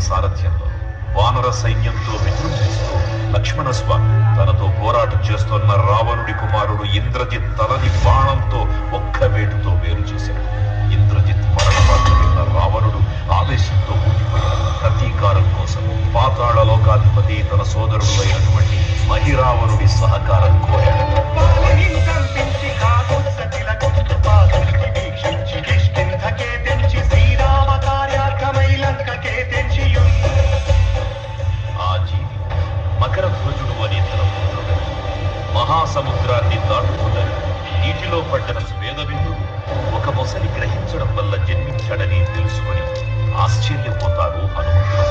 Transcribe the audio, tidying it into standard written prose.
సారథ్యంలో వానర సైన్యంతో విజృంభిస్తూ లక్ష్మణస్వామి తనతో పోరాటం చేస్తున్న రావణుడి కుమారుడు ఇంద్రజిత్ తలని బాణంతో ఒక్క వేటుతో వేరు చేశాడు. ఇంద్రజిత్ మరణ వార్త విన్న రావణుడు ఆవేశంతో ఊగిపోయాడు. ప్రతీకారం కోసం పాతాళ లోకాధిపతి తన సోదరుడు అయినటువంటి మహిరావణుడి సహకారం కోరాడు. ఆ జీవి మకరధ్వజుడు అనే తన పుత్రుడు మహాసముద్రాన్ని దాటుతున్నది నీటిలో పడ్డన స్వేదబిందు ఒక మొసలి గ్రహించడం వల్ల జన్మించాడని తెలుసుకొని ఆశ్చర్యపోతారు హనుమంతుడు.